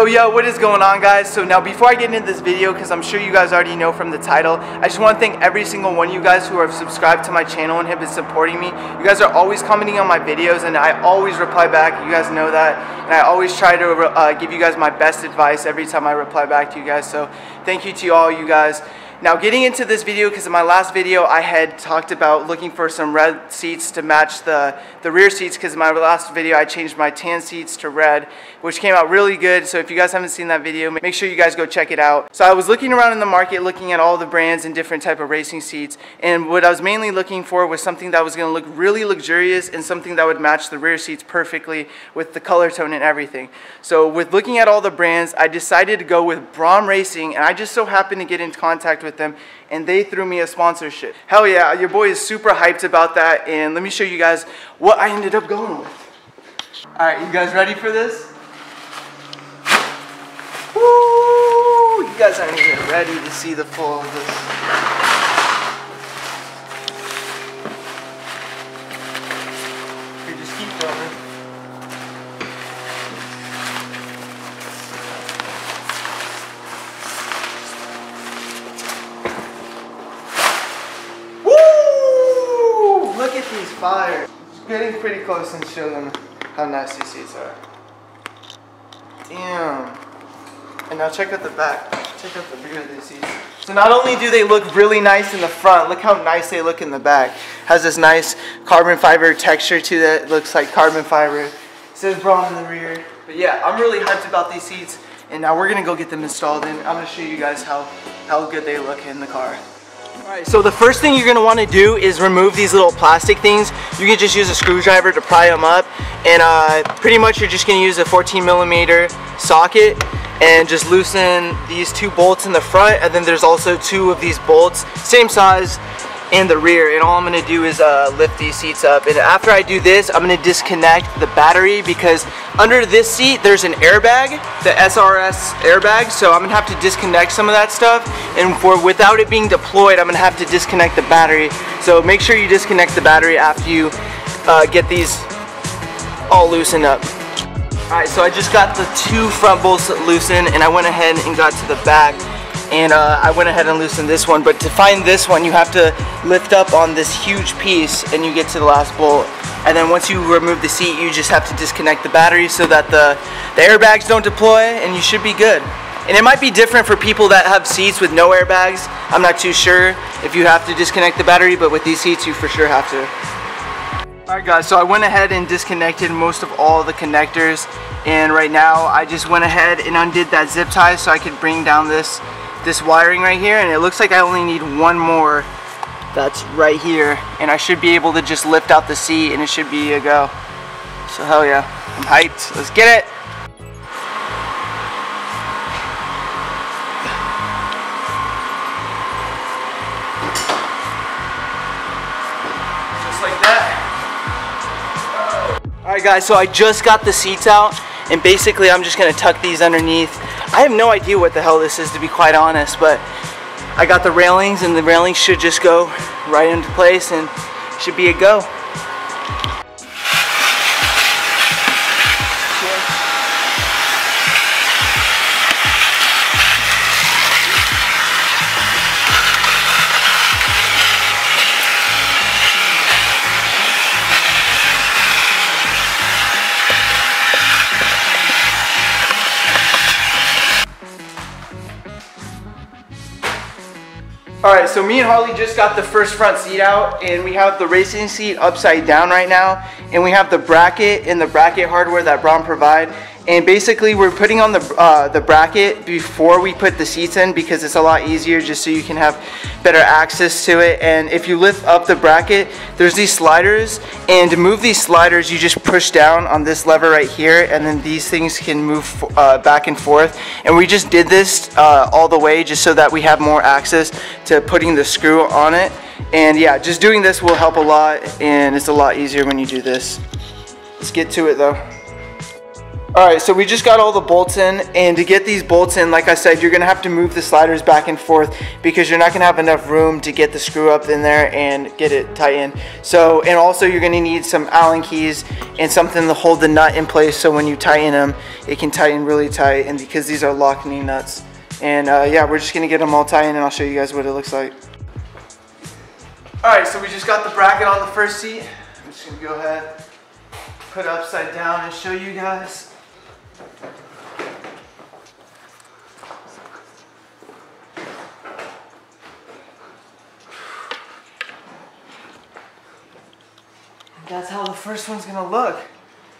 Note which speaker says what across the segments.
Speaker 1: Yo, what is going on, guys? So now before I get into this video, because I'm sure you guys already know from the title, I just want to thank every single one of you guys who have subscribed to my channel and have been supporting me. You guys are always commenting on my videos and I always reply back. You guys know that. And I always try to give you guys my best advice every time I reply back to you guys. So thank you to all you guys. Now getting into this video, because in my last video I had talked about looking for some red seats to match the rear seats, because in my last video I changed my tan seats to red, which came out really good. So if you guys haven't seen that video, make sure you guys go check it out. So I was looking around in the market, looking at all the brands and different type of racing seats, and what I was mainly looking for was something that was going to look really luxurious and something that would match the rear seats perfectly with the color tone and everything. So with looking at all the brands, I decided to go with Braum Racing, and I just so happened to get in contact with them and they threw me a sponsorship. Hell yeah, your boy is super hyped about that, and let me show you guys what I ended up going with. Alright, you guys ready for this? Woo! You guys aren't even ready to see the full of this. Here, just keep filming. Look at these fires. Just getting pretty close and show them how nice these seats are. Damn. And now check out the back. Check out the rear of these seats. So not only do they look really nice in the front, look how nice they look in the back. Has this nice carbon fiber texture to it. It looks like carbon fiber. It says Braum in the rear. But yeah, I'm really hyped about these seats. And now we're gonna go get them installed, and I'm gonna show you guys how good they look in the car. Alright, so the first thing you're going to want to do is remove these little plastic things. You can just use a screwdriver to pry them up, and pretty much you're just going to use a 14mm socket and just loosen these two bolts in the front, and then there's also two of these bolts, same size, in the rear. And all I'm going to do is lift these seats up, and after I do this I'm going to disconnect the battery, because under this seat there's an airbag, the SRS airbag, so I'm going to have to disconnect some of that stuff, and without it being deployed I'm going to have to disconnect the battery. So make sure you disconnect the battery after you get these all loosened up. Alright, so I just got the two front bolts loosened, and I went ahead and got to the back, and I went ahead and loosened this one. But to find this one you have to lift up on this huge piece and you get to the last bolt, and then once you remove the seat you just have to disconnect the battery so that the airbags don't deploy, and you should be good. And it might be different for people that have seats with no airbags. I'm not too sure if you have to disconnect the battery, but with these seats you for sure have to. Alright guys, so I went ahead and disconnected most of all the connectors, and right now I just went ahead and undid that zip tie so I could bring down this wiring right here, and it looks like I only need one more that's right here, and I should be able to just lift out the seat and it should be a go. So hell yeah, I'm hyped. Let's get it. Just like that. Alright guys, so I just got the seats out, and basically I'm just going to tuck these underneath. I have no idea what the hell this is, to be quite honest, but I got the railings, and the railings should just go right into place and should be a go. Alright, so me and Harley just got the first front seat out, and we have the racing seat upside down right now, and we have the bracket and the bracket hardware that Braum provide. And basically we're putting on the bracket before we put the seats in, because it's a lot easier, just so you can have better access to it. And if you lift up the bracket, there's these sliders, and to move these sliders you just push down on this lever right here, and then these things can move back and forth. And we just did this all the way just so that we have more access to putting the screw on it. And yeah, just doing this will help a lot, and it's a lot easier when you do this. Let's get to it though. Alright, so we just got all the bolts in, and to get these bolts in, like I said, you're going to have to move the sliders back and forth because you're not going to have enough room to get the screw up in there and get it tightened. So, and also you're going to need some Allen keys and something to hold the nut in place so when you tighten them, it can tighten really tight, and because these are lock-knee nuts. And yeah, we're just going to get them all tightened, and I'll show you guys what it looks like. Alright, so we just got the bracket on the first seat. I'm just going to go ahead, put it upside down and show you guys. That's how the first one's gonna look.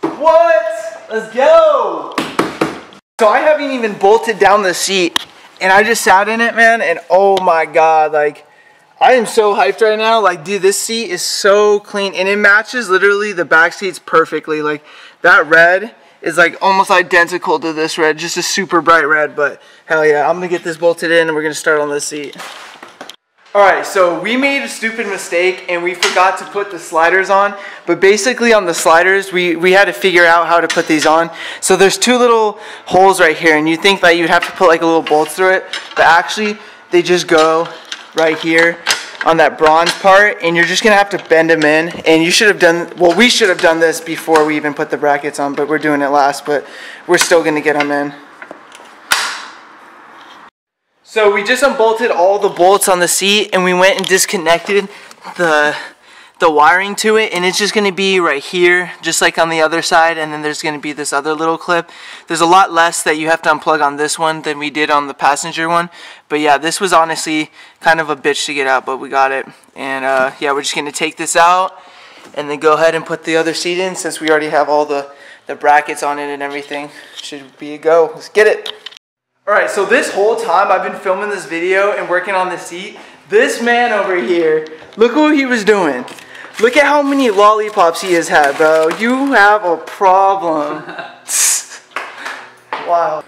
Speaker 1: What? Let's go! So I haven't even bolted down the seat, and I just sat in it, man, and oh my god, like, I am so hyped right now. Like, dude, this seat is so clean, and it matches literally the back seats perfectly. Like, that red is like almost identical to this red, just a super bright red, but hell yeah, I'm gonna get this bolted in and we're gonna start on this seat. Alright, so we made a stupid mistake and we forgot to put the sliders on, but basically on the sliders we had to figure out how to put these on. So there's two little holes right here, and you think that you'd have to put like a little bolt through it, but actually they just go right here on that bronze part, and you're just gonna have to bend them in. And you should have done, well, we should have done this before we even put the brackets on, but we're doing it last, but we're still gonna get them in. So we just unbolted all the bolts on the seat, and we went and disconnected the wiring to it, and it's just going to be right here, just like on the other side, and then there's going to be this other little clip. There's a lot less that you have to unplug on this one than we did on the passenger one, but yeah, this was honestly kind of a bitch to get out, but we got it. And yeah, we're just going to take this out and then go ahead and put the other seat in, since we already have all the brackets on it and everything. Should be a go. Let's get it. Alright, so this whole time I've been filming this video and working on the seat, this man over here, look what he was doing. Look at how many lollipops he has had, bro. You have a problem. Wow.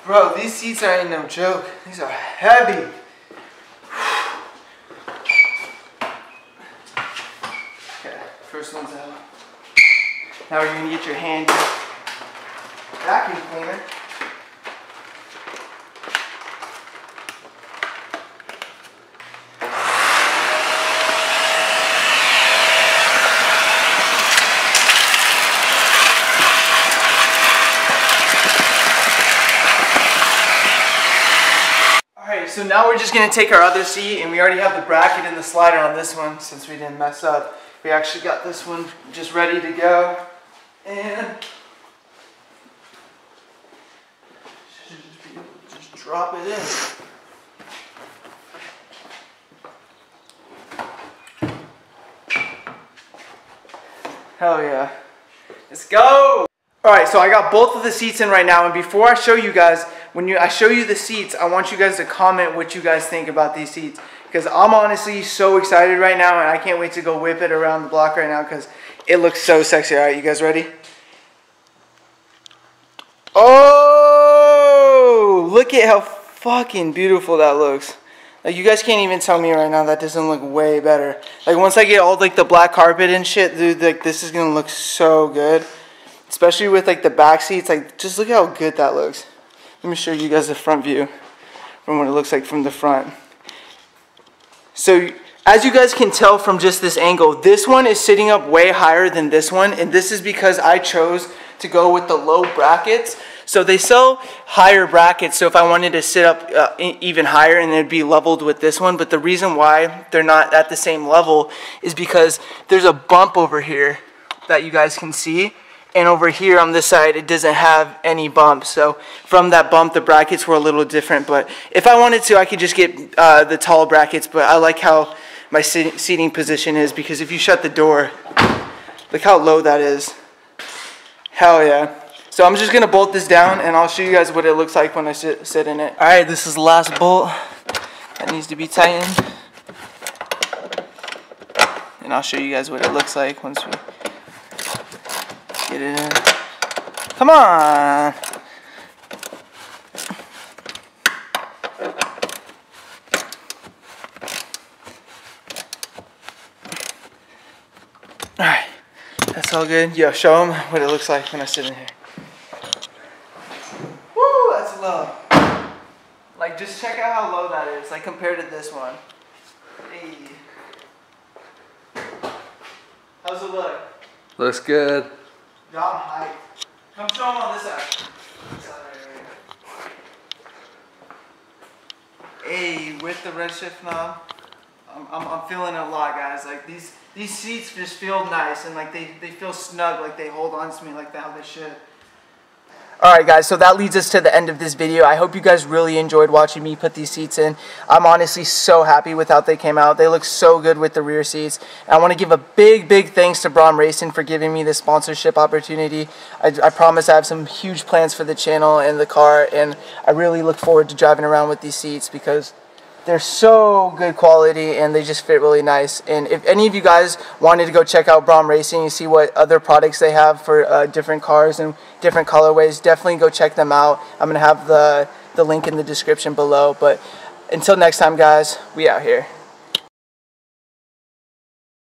Speaker 1: Bro, these seats ain't no joke. These are heavy. First one's out. Now we're going to get your handy vacuum cleaner. Alright, so now we're just going to take our other seat, and we already have the bracket and the slider on this one since we didn't mess up. We actually got this one just ready to go, and just drop it in. Hell yeah. Let's go! Alright, so I got both of the seats in right now, and before I show you guys, when I show you the seats, I want you guys to comment what you guys think about these seats. Because I'm honestly so excited right now, and I can't wait to go whip it around the block right now because it looks so sexy. Alright, you guys ready? Oh! Look at how fucking beautiful that looks. Like, you guys can't even tell me right now that doesn't look way better. Like, once I get all like the black carpet and shit, dude, like this is gonna look so good. Especially with like the back seats. Like, just look how good that looks. Let me show you guys the front view from what it looks like from the front. So as you guys can tell from just this angle, this one is sitting up way higher than this one, and this is because I chose to go with the low brackets. So they sell higher brackets, so if I wanted to sit up even higher, and it'd be leveled with this one, but the reason why they're not at the same level is because there's a bump over here that you guys can see, and over here on this side it doesn't have any bump. So from that bump the brackets were a little different, but if I wanted to I could just get the tall brackets, but I like how my seating position is, because if you shut the door, look how low that is. Hell yeah. So I'm just gonna bolt this down and I'll show you guys what it looks like when I sit in it. Alright, this is the last bolt that needs to be tightened, and I'll show you guys what it looks like once we get it in. Come on! That's all good. Yo, show them what it looks like when I sit in here. Woo, that's low. Like, just check out how low that is, like, compared to this one. Hey. How's it look?
Speaker 2: Looks good.
Speaker 1: Yo, I'm hyped. Come show them on this side. Hey, with the redshift knob, I'm feeling it a lot, guys. Like, these seats just feel nice, and like they feel snug, like they hold on to me like how they should. Alright guys, so that leads us to the end of this video. I hope you guys really enjoyed watching me put these seats in. I'm honestly so happy with how they came out. They look so good with the rear seats. And I want to give a big thanks to Braum Racing for giving me this sponsorship opportunity. I promise I have some huge plans for the channel and the car, and I really look forward to driving around with these seats because they're so good quality and they just fit really nice. And if any of you guys wanted to go check out Braum Racing and see what other products they have for different cars and different colorways, definitely go check them out. I'm going to have the link in the description below. But until next time, guys, we out here.